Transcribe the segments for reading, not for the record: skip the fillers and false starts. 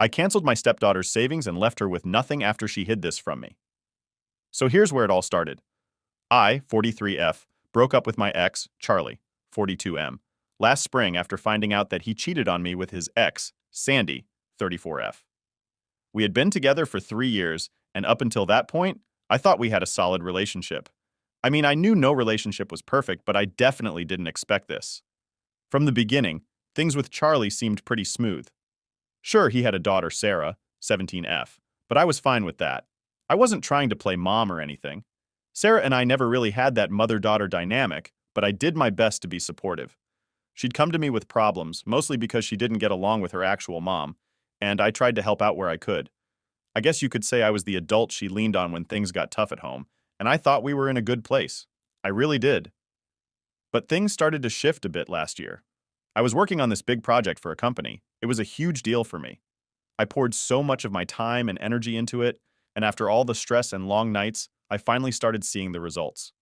I canceled my stepdaughter's savings and left her with nothing after she hid this from me. So here's where it all started. I, 43F, broke up with my ex, Charlie, 42M, last spring after finding out that he cheated on me with his ex, Sandy, 34F. We had been together for 3 years, and up until that point, I thought we had a solid relationship. I mean, I knew no relationship was perfect, but I definitely didn't expect this. From the beginning, things with Charlie seemed pretty smooth. Sure, he had a daughter, Sarah, 17F, but I was fine with that. I wasn't trying to play mom or anything. Sarah and I never really had that mother-daughter dynamic, but I did my best to be supportive. She'd come to me with problems, mostly because she didn't get along with her actual mom, and I tried to help out where I could. I guess you could say I was the adult she leaned on when things got tough at home, and I thought we were in a good place. I really did. But things started to shift a bit last year. I was working on this big project for a company. It was a huge deal for me. I poured so much of my time and energy into it, and after all the stress and long nights, I finally started seeing the results.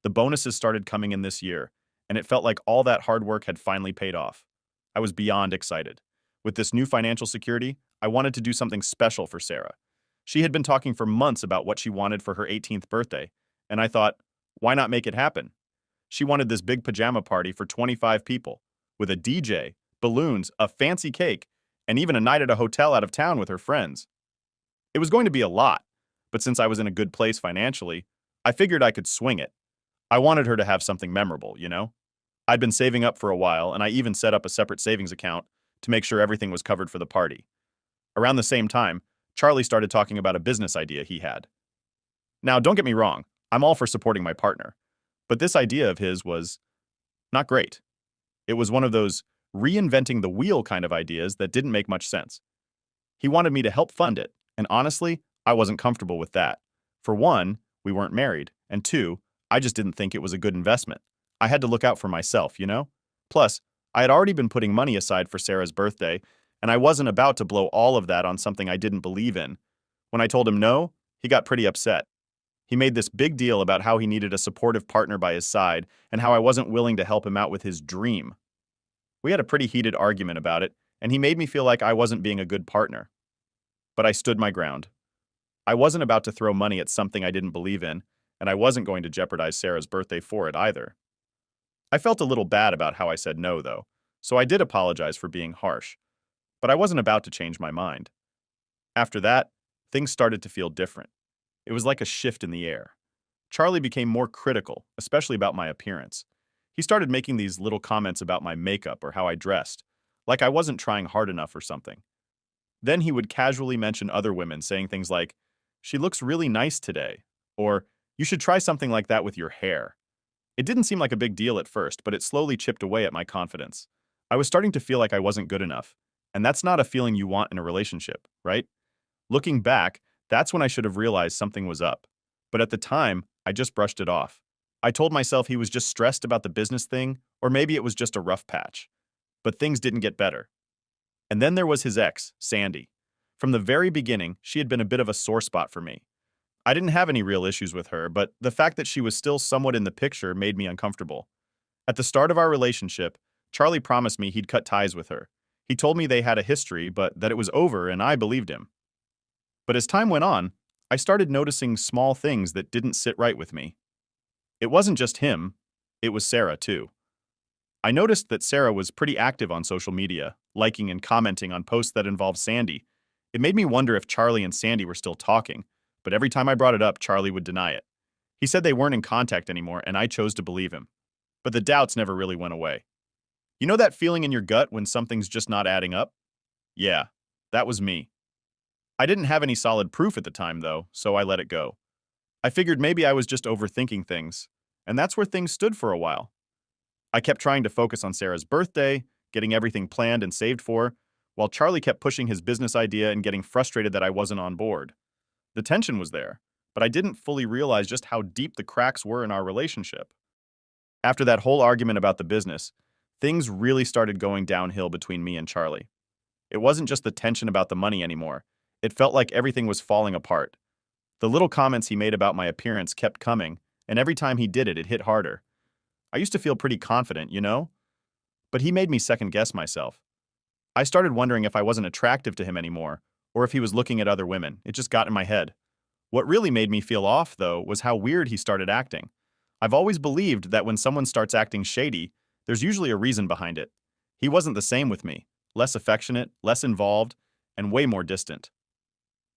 The bonuses started coming in this year, and it felt like all that hard work had finally paid off. I was beyond excited. With this new financial security, I wanted to do something special for Sarah. She had been talking for months about what she wanted for her 18th birthday, and I thought, why not make it happen? She wanted this big pajama party for 25 people, with a DJ, balloons, a fancy cake, and even a night at a hotel out of town with her friends. It was going to be a lot, but since I was in a good place financially, I figured I could swing it. I wanted her to have something memorable, you know? I'd been saving up for a while, and I even set up a separate savings account to make sure everything was covered for the party. Around the same time, Charlie started talking about a business idea he had. Now, don't get me wrong, I'm all for supporting my partner, but this idea of his was not great. It was one of those reinventing the wheel kind of ideas that didn't make much sense. He wanted me to help fund it, and honestly, I wasn't comfortable with that. For one, we weren't married, and two, I just didn't think it was a good investment. I had to look out for myself, you know? Plus, I had already been putting money aside for Sarah's birthday, and I wasn't about to blow all of that on something I didn't believe in. When I told him no, he got pretty upset. He made this big deal about how he needed a supportive partner by his side and how I wasn't willing to help him out with his dream. We had a pretty heated argument about it, and he made me feel like I wasn't being a good partner. But I stood my ground. I wasn't about to throw money at something I didn't believe in, and I wasn't going to jeopardize Sarah's birthday for it either. I felt a little bad about how I said no, though, so I did apologize for being harsh. But I wasn't about to change my mind. After that, things started to feel different. It was like a shift in the air. Charlie became more critical, especially about my appearance. He started making these little comments about my makeup or how I dressed, like I wasn't trying hard enough or something. Then he would casually mention other women, saying things like, "She looks really nice today," or "You should try something like that with your hair." It didn't seem like a big deal at first, but it slowly chipped away at my confidence. I was starting to feel like I wasn't good enough, and that's not a feeling you want in a relationship, right? Looking back, that's when I should have realized something was up. But at the time, I just brushed it off. I told myself he was just stressed about the business thing, or maybe it was just a rough patch. But things didn't get better. And then there was his ex, Sandy. From the very beginning, she had been a bit of a sore spot for me. I didn't have any real issues with her, but the fact that she was still somewhat in the picture made me uncomfortable. At the start of our relationship, Charlie promised me he'd cut ties with her. He told me they had a history, but that it was over, and I believed him. But as time went on, I started noticing small things that didn't sit right with me. It wasn't just him, it was Sarah too. I noticed that Sarah was pretty active on social media, liking and commenting on posts that involved Sandy. It made me wonder if Charlie and Sandy were still talking, but every time I brought it up, Charlie would deny it. He said they weren't in contact anymore, and I chose to believe him. But the doubts never really went away. You know that feeling in your gut when something's just not adding up? Yeah, that was me. I didn't have any solid proof at the time, though, so I let it go. I figured maybe I was just overthinking things, and that's where things stood for a while. I kept trying to focus on Sarah's birthday, getting everything planned and saved for, while Charlie kept pushing his business idea and getting frustrated that I wasn't on board. The tension was there, but I didn't fully realize just how deep the cracks were in our relationship. After that whole argument about the business, things really started going downhill between me and Charlie. It wasn't just the tension about the money anymore. It felt like everything was falling apart. The little comments he made about my appearance kept coming, and every time he did it, it hit harder. I used to feel pretty confident, you know? But he made me second-guess myself. I started wondering if I wasn't attractive to him anymore, or if he was looking at other women. It just got in my head. What really made me feel off, though, was how weird he started acting. I've always believed that when someone starts acting shady, there's usually a reason behind it. He wasn't the same with me, less affectionate, less involved, and way more distant.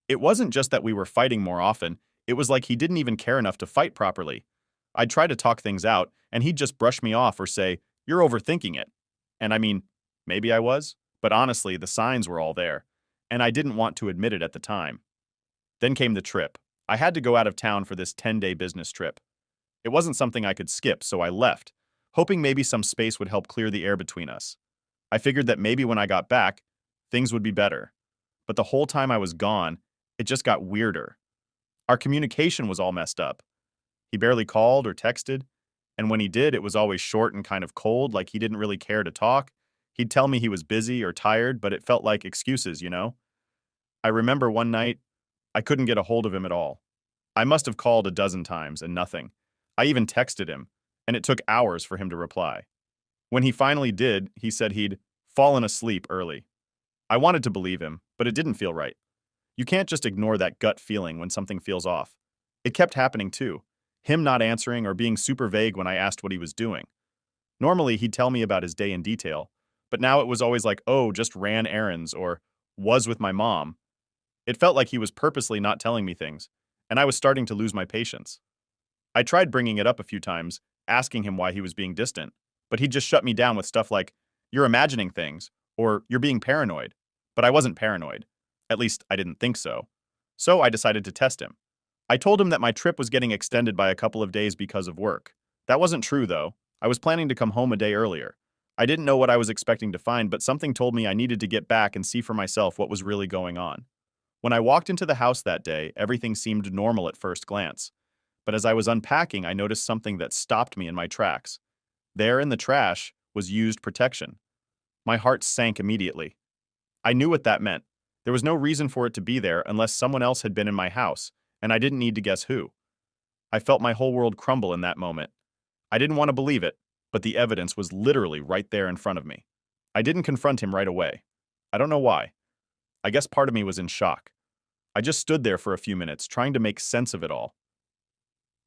It wasn't just that we were fighting more often, it was like he didn't even care enough to fight properly. I'd try to talk things out, and he'd just brush me off or say, "You're overthinking it." And I mean, maybe I was, but honestly, the signs were all there, and I didn't want to admit it at the time. Then came the trip. I had to go out of town for this 10-day business trip. It wasn't something I could skip, so I left, hoping maybe some space would help clear the air between us. I figured that maybe when I got back, things would be better. But the whole time I was gone, it just got weirder. Our communication was all messed up. He barely called or texted, and when he did, it was always short and kind of cold, like he didn't really care to talk. He'd tell me he was busy or tired, but it felt like excuses. I remember one night, I couldn't get a hold of him at all. I must have called a dozen times and nothing. I even texted him, and it took hours for him to reply. When he finally did, he said he'd fallen asleep early. I wanted to believe him, but it didn't feel right. You can't just ignore that gut feeling when something feels off. It kept happening too. Him not answering or being super vague when I asked what he was doing. Normally, he'd tell me about his day in detail, but now it was always like, oh, just ran errands or was with my mom. It felt like he was purposely not telling me things, and I was starting to lose my patience. I tried bringing it up a few times, asking him why he was being distant, but he'd just shut me down with stuff like, "You're imagining things," or "You're being paranoid." But I wasn't paranoid. At least, I didn't think so. So I decided to test him. I told him that my trip was getting extended by a couple of days because of work. That wasn't true, though. I was planning to come home a day earlier. I didn't know what I was expecting to find, but something told me I needed to get back and see for myself what was really going on. When I walked into the house that day, everything seemed normal at first glance. But as I was unpacking, I noticed something that stopped me in my tracks. There in the trash was used protection. My heart sank immediately. I knew what that meant. There was no reason for it to be there unless someone else had been in my house, and I didn't need to guess who. I felt my whole world crumble in that moment. I didn't want to believe it, but the evidence was literally right there in front of me. I didn't confront him right away. I don't know why. I guess part of me was in shock. I just stood there for a few minutes, trying to make sense of it all.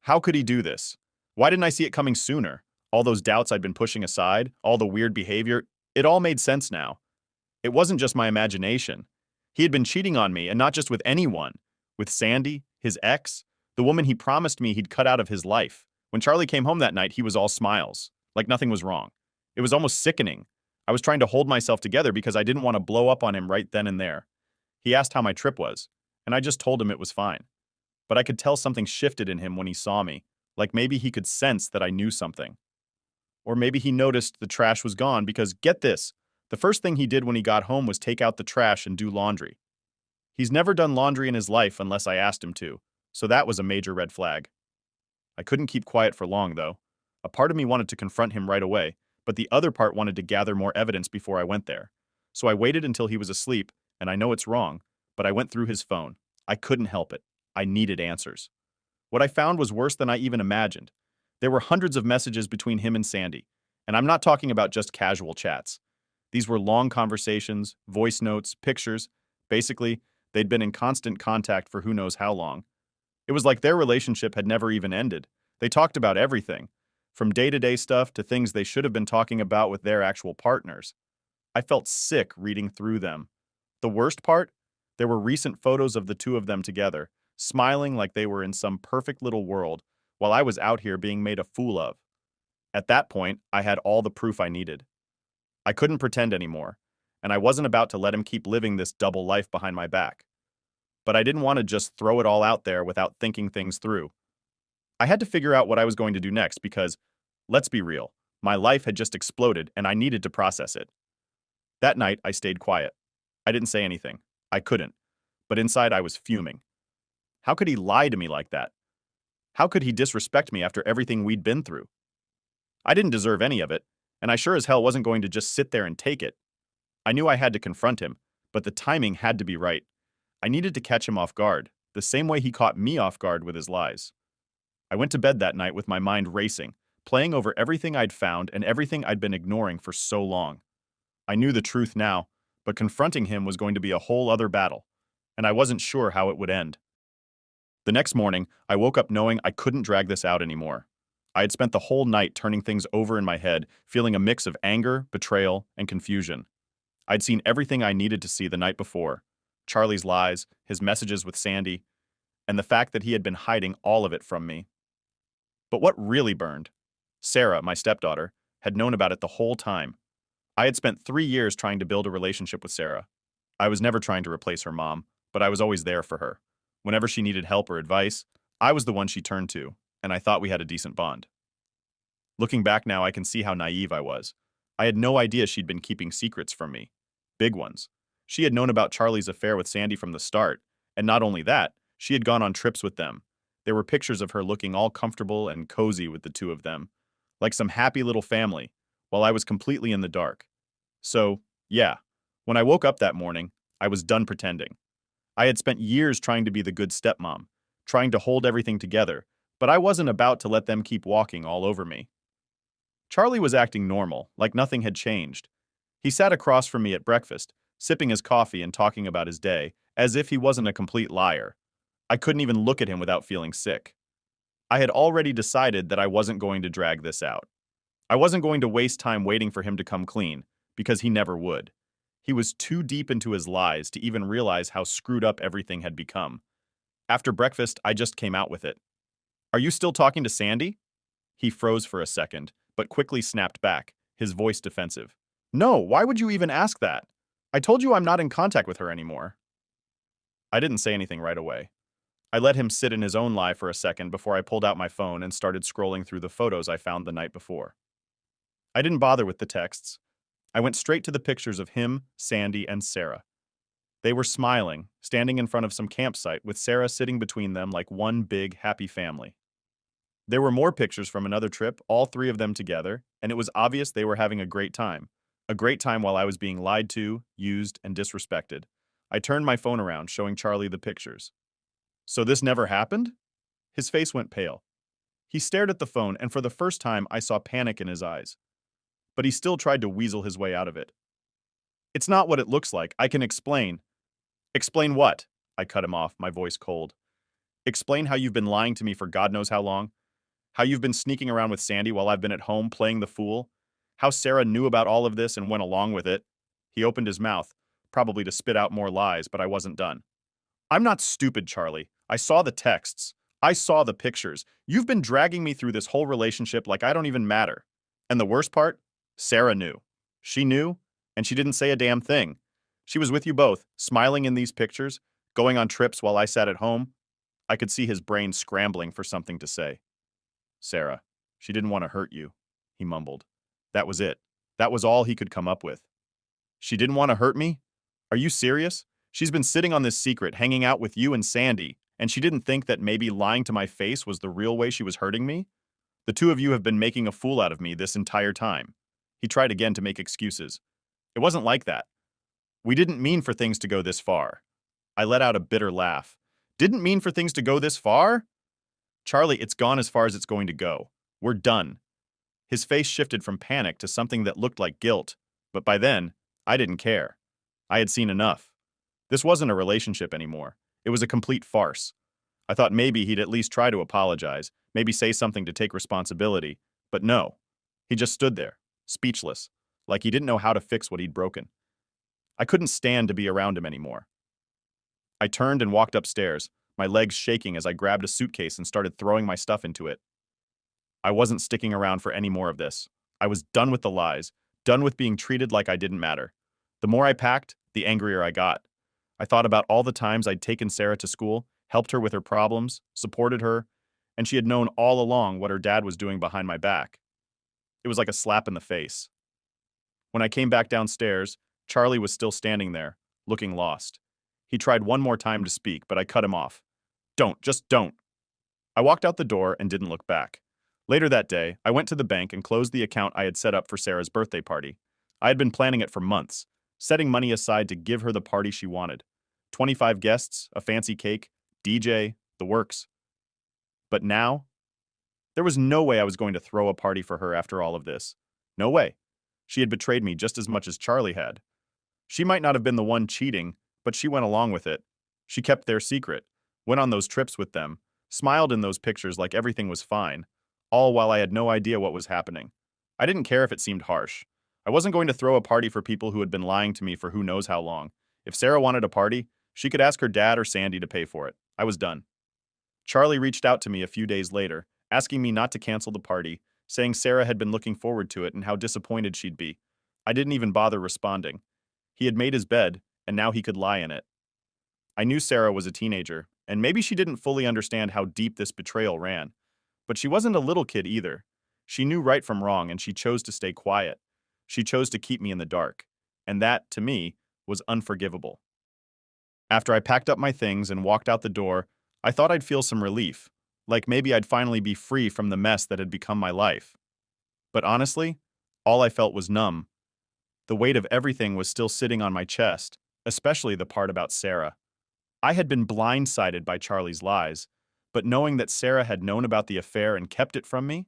How could he do this? Why didn't I see it coming sooner? All those doubts I'd been pushing aside, all the weird behavior, it all made sense now. It wasn't just my imagination. He had been cheating on me, and not just with anyone. With Sandy, his ex, the woman he promised me he'd cut out of his life. When Charlie came home that night, he was all smiles, like nothing was wrong. It was almost sickening. I was trying to hold myself together because I didn't want to blow up on him right then and there. He asked how my trip was, and I just told him it was fine. But I could tell something shifted in him when he saw me, like maybe he could sense that I knew something. Or maybe he noticed the trash was gone because, get this, the first thing he did when he got home was take out the trash and do laundry. He's never done laundry in his life unless I asked him to, so that was a major red flag. I couldn't keep quiet for long, though. A part of me wanted to confront him right away, but the other part wanted to gather more evidence before I went there. So I waited until he was asleep, and I know it's wrong, but I went through his phone. I couldn't help it. I needed answers. What I found was worse than I even imagined. There were hundreds of messages between him and Sandy, and I'm not talking about just casual chats. These were long conversations, voice notes, pictures. Basically, they'd been in constant contact for who knows how long. It was like their relationship had never even ended. They talked about everything, from day-to-day stuff to things they should have been talking about with their actual partners. I felt sick reading through them. The worst part? There were recent photos of the two of them together, smiling like they were in some perfect little world, while I was out here being made a fool of. At that point, I had all the proof I needed. I couldn't pretend anymore, and I wasn't about to let him keep living this double life behind my back. But I didn't want to just throw it all out there without thinking things through. I had to figure out what I was going to do next because, let's be real, my life had just exploded and I needed to process it. That night, I stayed quiet. I didn't say anything. I couldn't. But inside, I was fuming. How could he lie to me like that? How could he disrespect me after everything we'd been through? I didn't deserve any of it, and I sure as hell wasn't going to just sit there and take it. I knew I had to confront him, but the timing had to be right. I needed to catch him off guard, the same way he caught me off guard with his lies. I went to bed that night with my mind racing, playing over everything I'd found and everything I'd been ignoring for so long. I knew the truth now, but confronting him was going to be a whole other battle, and I wasn't sure how it would end. The next morning, I woke up knowing I couldn't drag this out anymore. I had spent the whole night turning things over in my head, feeling a mix of anger, betrayal, and confusion. I'd seen everything I needed to see the night before: Charlie's lies, his messages with Sandy, and the fact that he had been hiding all of it from me. But what really burned? Sarah, my stepdaughter, had known about it the whole time. I had spent 3 years trying to build a relationship with Sarah. I was never trying to replace her mom, but I was always there for her. Whenever she needed help or advice, I was the one she turned to, and I thought we had a decent bond. Looking back now, I can see how naive I was. I had no idea she'd been keeping secrets from me. Big ones. She had known about Charlie's affair with Sandy from the start, and not only that, she had gone on trips with them. There were pictures of her looking all comfortable and cozy with the two of them, like some happy little family, while I was completely in the dark. So, yeah, when I woke up that morning, I was done pretending. I had spent years trying to be the good stepmom, trying to hold everything together, but I wasn't about to let them keep walking all over me. Charlie was acting normal, like nothing had changed. He sat across from me at breakfast, sipping his coffee and talking about his day, as if he wasn't a complete liar. I couldn't even look at him without feeling sick. I had already decided that I wasn't going to drag this out. I wasn't going to waste time waiting for him to come clean, because he never would. He was too deep into his lies to even realize how screwed up everything had become. After breakfast, I just came out with it. "Are you still talking to Sandy?" He froze for a second, but quickly snapped back, his voice defensive. "No, why would you even ask that? I told you I'm not in contact with her anymore." I didn't say anything right away. I let him sit in his own lie for a second before I pulled out my phone and started scrolling through the photos I found the night before. I didn't bother with the texts. I went straight to the pictures of him, Sandy, and Sarah. They were smiling, standing in front of some campsite with Sarah sitting between them like one big, happy family. There were more pictures from another trip, all three of them together, and it was obvious they were having a great time. A great time while I was being lied to, used, and disrespected. I turned my phone around, showing Charlie the pictures. "So this never happened?" His face went pale. He stared at the phone, and for the first time, I saw panic in his eyes. But he still tried to weasel his way out of it. "It's not what it looks like. I can explain." "Explain what?" I cut him off, my voice cold. "Explain how you've been lying to me for God knows how long? How you've been sneaking around with Sandy while I've been at home playing the fool? How Sarah knew about all of this and went along with it?" He opened his mouth, probably to spit out more lies, but I wasn't done. "I'm not stupid, Charlie. I saw the texts. I saw the pictures. You've been dragging me through this whole relationship like I don't even matter. And the worst part? Sarah knew. She knew, and she didn't say a damn thing. She was with you both, smiling in these pictures, going on trips while I sat at home." I could see his brain scrambling for something to say. "Sarah, she didn't want to hurt you," he mumbled. That was it. That was all he could come up with. "She didn't want to hurt me? Are you serious? She's been sitting on this secret, hanging out with you and Sandy, and she didn't think that maybe lying to my face was the real way she was hurting me? The two of you have been making a fool out of me this entire time." He tried again to make excuses. "It wasn't like that. We didn't mean for things to go this far." I let out a bitter laugh. "Didn't mean for things to go this far? Charlie, it's gone as far as it's going to go. We're done." His face shifted from panic to something that looked like guilt, but by then, I didn't care. I had seen enough. This wasn't a relationship anymore. It was a complete farce. I thought maybe he'd at least try to apologize, maybe say something to take responsibility, but no. He just stood there, speechless, like he didn't know how to fix what he'd broken. I couldn't stand to be around him anymore. I turned and walked upstairs, my legs shaking as I grabbed a suitcase and started throwing my stuff into it. I wasn't sticking around for any more of this. I was done with the lies, done with being treated like I didn't matter. The more I packed, the angrier I got. I thought about all the times I'd taken Sarah to school, helped her with her problems, supported her, and she had known all along what her dad was doing behind my back. It was like a slap in the face. When I came back downstairs, Charlie was still standing there, looking lost. He tried one more time to speak, but I cut him off. "Don't, just don't." I walked out the door and didn't look back. Later that day, I went to the bank and closed the account I had set up for Sarah's birthday party. I had been planning it for months, setting money aside to give her the party she wanted. 25 guests, a fancy cake, DJ, the works. But now, there was no way I was going to throw a party for her after all of this. No way. She had betrayed me just as much as Charlie had. She might not have been the one cheating, but she went along with it. She kept their secret, went on those trips with them, smiled in those pictures like everything was fine, all while I had no idea what was happening. I didn't care if it seemed harsh. I wasn't going to throw a party for people who had been lying to me for who knows how long. If Sarah wanted a party, she could ask her dad or Sandy to pay for it. I was done. Charlie reached out to me a few days later, asking me not to cancel the party, saying Sarah had been looking forward to it and how disappointed she'd be. I didn't even bother responding. He had made his bed, and now he could lie in it. I knew Sarah was a teenager, and maybe she didn't fully understand how deep this betrayal ran. But she wasn't a little kid either. She knew right from wrong, and she chose to stay quiet. She chose to keep me in the dark. And that, to me, was unforgivable. After I packed up my things and walked out the door, I thought I'd feel some relief, like maybe I'd finally be free from the mess that had become my life. But honestly, all I felt was numb. The weight of everything was still sitting on my chest, especially the part about Sarah. I had been blindsided by Charlie's lies, but knowing that Sarah had known about the affair and kept it from me,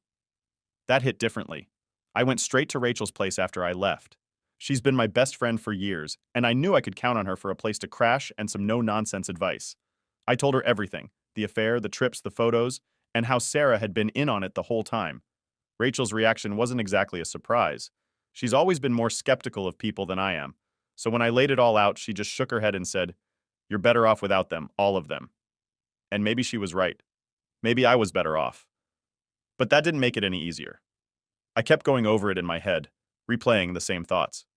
that hit differently. I went straight to Rachel's place after I left. She's been my best friend for years, and I knew I could count on her for a place to crash and some no-nonsense advice. I told her everything, the affair, the trips, the photos, and how Sarah had been in on it the whole time. Rachel's reaction wasn't exactly a surprise. She's always been more skeptical of people than I am. So when I laid it all out, she just shook her head and said, "You're better off without them, all of them." And maybe she was right. Maybe I was better off. But that didn't make it any easier. I kept going over it in my head, replaying the same thoughts.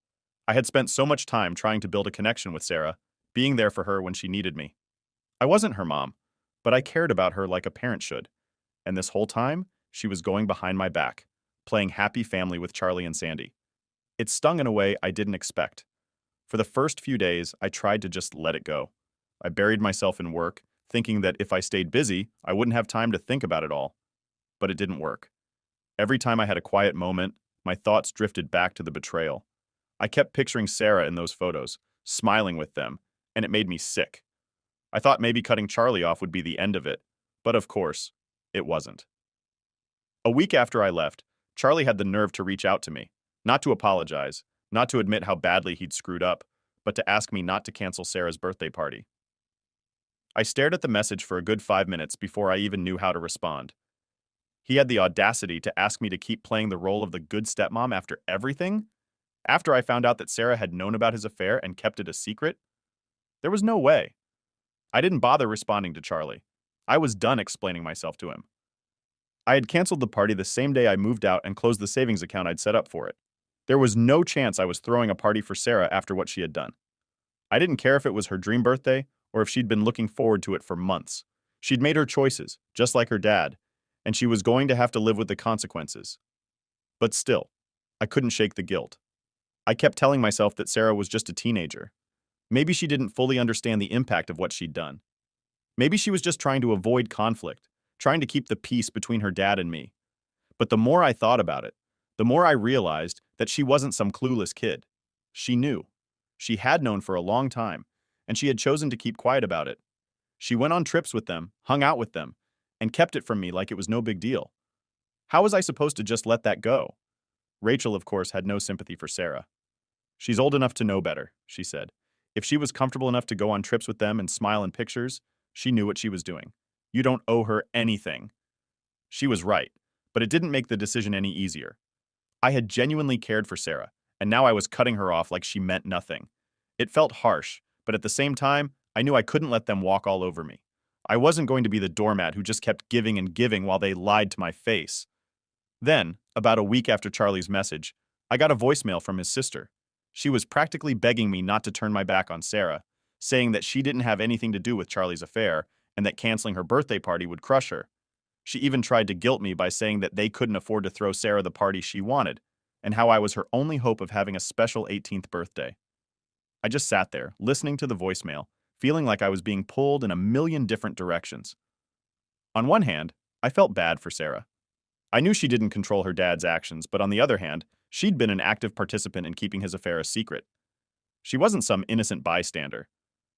I had spent so much time trying to build a connection with Sarah, being there for her when she needed me. I wasn't her mom, but I cared about her like a parent should. And this whole time, she was going behind my back, playing happy family with Charlie and Sandy. It stung in a way I didn't expect. For the first few days, I tried to just let it go. I buried myself in work, thinking that if I stayed busy, I wouldn't have time to think about it all. But it didn't work. Every time I had a quiet moment, my thoughts drifted back to the betrayal. I kept picturing Sarah in those photos, smiling with them, and it made me sick. I thought maybe cutting Charlie off would be the end of it, but of course, it wasn't. A week after I left, Charlie had the nerve to reach out to me, not to apologize, not to admit how badly he'd screwed up, but to ask me not to cancel Sarah's birthday party. I stared at the message for a good 5 minutes before I even knew how to respond. He had the audacity to ask me to keep playing the role of the good stepmom after everything? After I found out that Sarah had known about his affair and kept it a secret? There was no way. I didn't bother responding to Charlie. I was done explaining myself to him. I had canceled the party the same day I moved out and closed the savings account I'd set up for it. There was no chance I was throwing a party for Sarah after what she had done. I didn't care if it was her dream birthday or if she'd been looking forward to it for months. She'd made her choices, just like her dad, and she was going to have to live with the consequences. But still, I couldn't shake the guilt. I kept telling myself that Sarah was just a teenager. Maybe she didn't fully understand the impact of what she'd done. Maybe she was just trying to avoid conflict, trying to keep the peace between her dad and me. But the more I thought about it, the more I realized that she wasn't some clueless kid. She knew. She had known for a long time, and she had chosen to keep quiet about it. She went on trips with them, hung out with them, and kept it from me like it was no big deal. How was I supposed to just let that go? Rachel, of course, had no sympathy for Sarah. "She's old enough to know better," she said. "If she was comfortable enough to go on trips with them and smile in pictures, she knew what she was doing. You don't owe her anything." She was right, but it didn't make the decision any easier. I had genuinely cared for Sarah, and now I was cutting her off like she meant nothing. It felt harsh, but at the same time, I knew I couldn't let them walk all over me. I wasn't going to be the doormat who just kept giving and giving while they lied to my face. Then, about a week after Charlie's message, I got a voicemail from his sister. She was practically begging me not to turn my back on Sarah, saying that she didn't have anything to do with Charlie's affair and that canceling her birthday party would crush her. She even tried to guilt me by saying that they couldn't afford to throw Sarah the party she wanted, and how I was her only hope of having a special 18th birthday. I just sat there, listening to the voicemail, feeling like I was being pulled in a million different directions. On one hand, I felt bad for Sarah. I knew she didn't control her dad's actions, but on the other hand, she'd been an active participant in keeping his affair a secret. She wasn't some innocent bystander.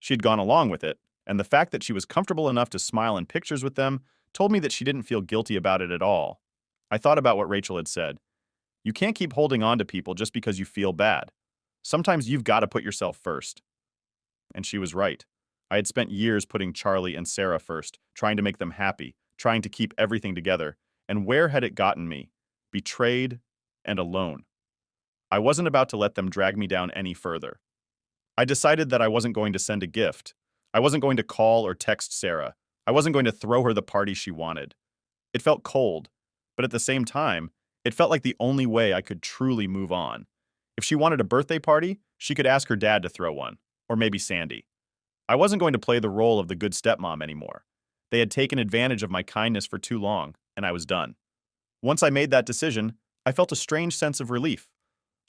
She'd gone along with it, and the fact that she was comfortable enough to smile in pictures with them told me that she didn't feel guilty about it at all. I thought about what Rachel had said. You can't keep holding on to people just because you feel bad. Sometimes you've got to put yourself first. And she was right. I had spent years putting Charlie and Sarah first, trying to make them happy, trying to keep everything together. And where had it gotten me? Betrayed and alone. I wasn't about to let them drag me down any further. I decided that I wasn't going to send a gift. I wasn't going to call or text Sarah. I wasn't going to throw her the party she wanted. It felt cold, but at the same time, it felt like the only way I could truly move on. If she wanted a birthday party, she could ask her dad to throw one, or maybe Sandy. I wasn't going to play the role of the good stepmom anymore. They had taken advantage of my kindness for too long, and I was done. Once I made that decision, I felt a strange sense of relief.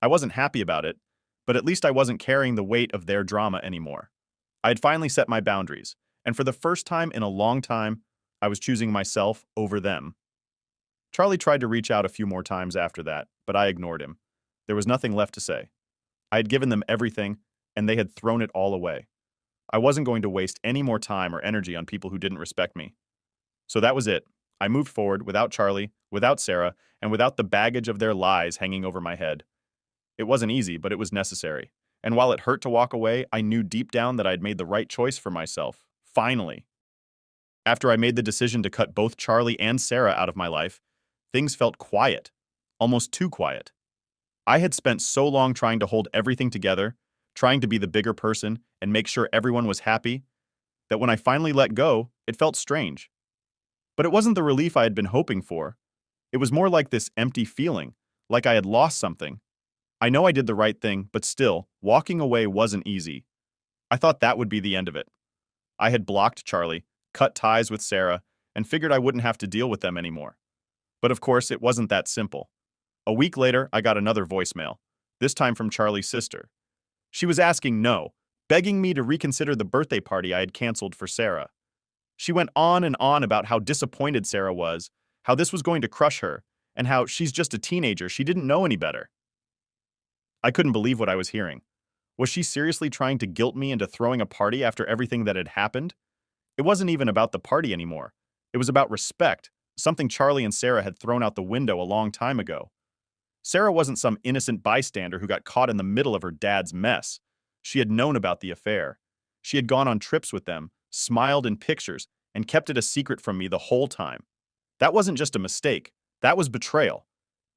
I wasn't happy about it, but at least I wasn't carrying the weight of their drama anymore. I had finally set my boundaries, and for the first time in a long time, I was choosing myself over them. Charlie tried to reach out a few more times after that, but I ignored him. There was nothing left to say. I had given them everything, and they had thrown it all away. I wasn't going to waste any more time or energy on people who didn't respect me. So that was it. I moved forward without Charlie, without Sarah, and without the baggage of their lies hanging over my head. It wasn't easy, but it was necessary. And while it hurt to walk away, I knew deep down that I'd made the right choice for myself. Finally. After I made the decision to cut both Charlie and Sarah out of my life, things felt quiet. Almost too quiet. I had spent so long trying to hold everything together, trying to be the bigger person and make sure everyone was happy, that when I finally let go, it felt strange. But it wasn't the relief I had been hoping for. It was more like this empty feeling, like I had lost something. I know I did the right thing, but still, walking away wasn't easy. I thought that would be the end of it. I had blocked Charlie, cut ties with Sarah, and figured I wouldn't have to deal with them anymore. But of course, it wasn't that simple. A week later, I got another voicemail, this time from Charlie's sister. She was asking no, begging me to reconsider the birthday party I had canceled for Sarah. She went on and on about how disappointed Sarah was, how this was going to crush her, and how she's just a teenager, she didn't know any better. I couldn't believe what I was hearing. Was she seriously trying to guilt me into throwing a party after everything that had happened? It wasn't even about the party anymore. It was about respect, something Charlie and Sarah had thrown out the window a long time ago. Sarah wasn't some innocent bystander who got caught in the middle of her dad's mess. She had known about the affair. She had gone on trips with them, smiled in pictures, and kept it a secret from me the whole time. That wasn't just a mistake. That was betrayal.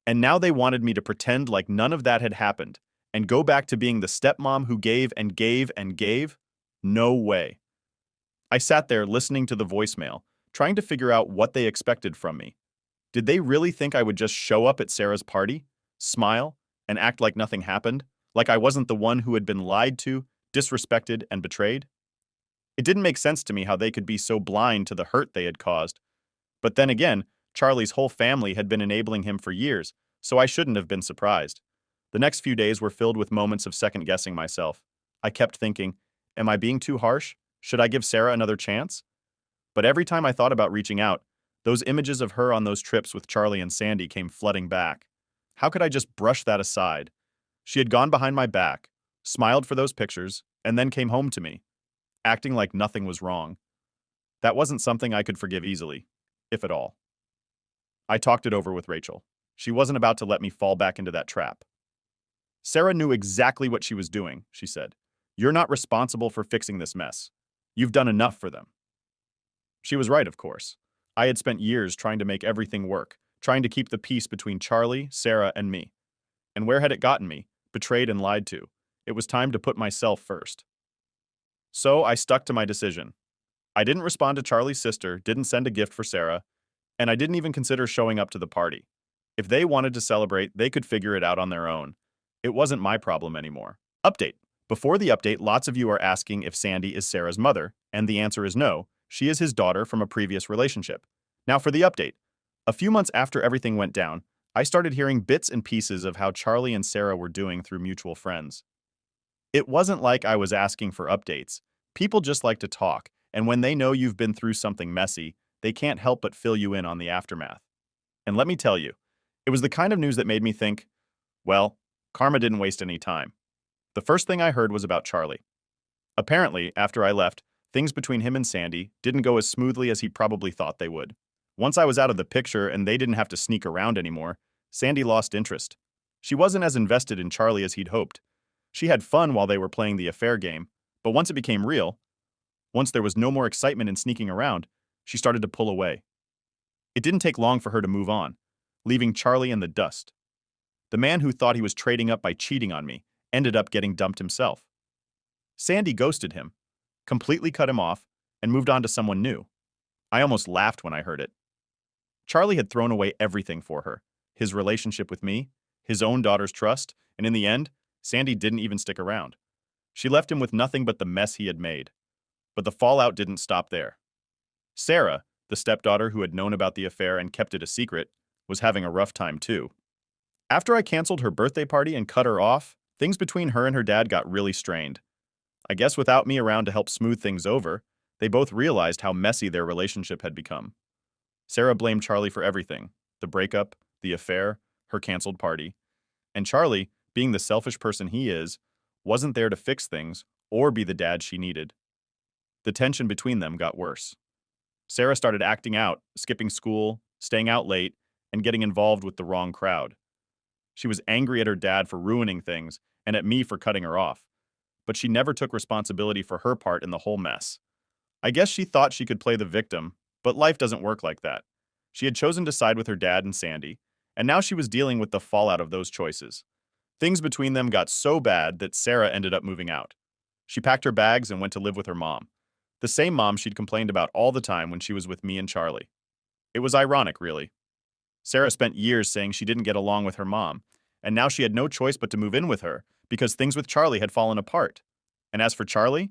And now they wanted me to pretend like none of that had happened and go back to being the stepmom who gave and gave and gave? No way. I sat there listening to the voicemail, trying to figure out what they expected from me. Did they really think I would just show up at Sarah's party, smile, and act like nothing happened, like I wasn't the one who had been lied to, disrespected, and betrayed? It didn't make sense to me how they could be so blind to the hurt they had caused. But then again, Charlie's whole family had been enabling him for years, so I shouldn't have been surprised. The next few days were filled with moments of second-guessing myself. I kept thinking, am I being too harsh? Should I give Sarah another chance? But every time I thought about reaching out, those images of her on those trips with Charlie and Sandy came flooding back. How could I just brush that aside? She had gone behind my back, smiled for those pictures, and then came home to me, acting like nothing was wrong. That wasn't something I could forgive easily, if at all. I talked it over with Rachel. She wasn't about to let me fall back into that trap. Sarah knew exactly what she was doing, she said. You're not responsible for fixing this mess. You've done enough for them. She was right, of course. I had spent years trying to make everything work, trying to keep the peace between Charlie, Sarah, and me. And where had it gotten me? Betrayed and lied to. It was time to put myself first. So I stuck to my decision. I didn't respond to Charlie's sister, didn't send a gift for Sarah, and I didn't even consider showing up to the party. If they wanted to celebrate, they could figure it out on their own. It wasn't my problem anymore. Update. Before the update, lots of you are asking if Sandy is Sarah's mother, and the answer is no. She is his daughter from a previous relationship. Now for the update. A few months after everything went down, I started hearing bits and pieces of how Charlie and Sarah were doing through mutual friends. It wasn't like I was asking for updates. People just like to talk, and when they know you've been through something messy, they can't help but fill you in on the aftermath. And let me tell you, it was the kind of news that made me think, well, karma didn't waste any time. The first thing I heard was about Charlie. Apparently, after I left, things between him and Sandy didn't go as smoothly as he probably thought they would. Once I was out of the picture and they didn't have to sneak around anymore, Sandy lost interest. She wasn't as invested in Charlie as he'd hoped. She had fun while they were playing the affair game, but once it became real, once there was no more excitement in sneaking around, she started to pull away. It didn't take long for her to move on, leaving Charlie in the dust. The man who thought he was trading up by cheating on me ended up getting dumped himself. Sandy ghosted him, completely cut him off, and moved on to someone new. I almost laughed when I heard it. Charlie had thrown away everything for her, his relationship with me, his own daughter's trust, and in the end, Sandy didn't even stick around. She left him with nothing but the mess he had made. But the fallout didn't stop there. Sarah, the stepdaughter who had known about the affair and kept it a secret, was having a rough time too. After I canceled her birthday party and cut her off, things between her and her dad got really strained. I guess without me around to help smooth things over, they both realized how messy their relationship had become. Sarah blamed Charlie for everything: the breakup, the affair, her canceled party. And Charlie, being the selfish person he is, wasn't there to fix things or be the dad she needed. The tension between them got worse. Sarah started acting out, skipping school, staying out late, and getting involved with the wrong crowd. She was angry at her dad for ruining things and at me for cutting her off. But she never took responsibility for her part in the whole mess. I guess she thought she could play the victim, but life doesn't work like that. She had chosen to side with her dad and Sandy, and now she was dealing with the fallout of those choices. Things between them got so bad that Sarah ended up moving out. She packed her bags and went to live with her mom, the same mom she'd complained about all the time when she was with me and Charlie. It was ironic, really. Sarah spent years saying she didn't get along with her mom, and now she had no choice but to move in with her because things with Charlie had fallen apart. And as for Charlie,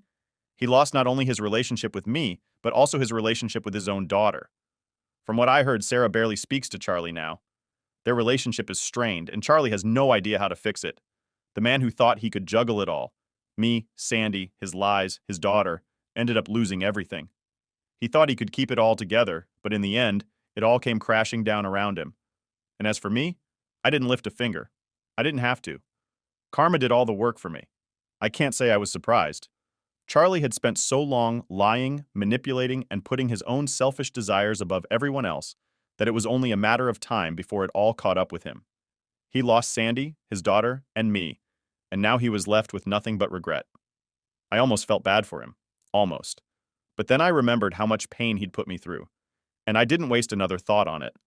he lost not only his relationship with me, but also his relationship with his own daughter. From what I heard, Sarah barely speaks to Charlie now. Their relationship is strained, and Charlie has no idea how to fix it. The man who thought he could juggle it all, me, Sandy, his lies, his daughter, ended up losing everything. He thought he could keep it all together, but in the end, it all came crashing down around him. And as for me, I didn't lift a finger. I didn't have to. Karma did all the work for me. I can't say I was surprised. Charlie had spent so long lying, manipulating, and putting his own selfish desires above everyone else that it was only a matter of time before it all caught up with him. He lost Sandy, his daughter, and me, and now he was left with nothing but regret. I almost felt bad for him. Almost. But then I remembered how much pain he'd put me through, and I didn't waste another thought on it.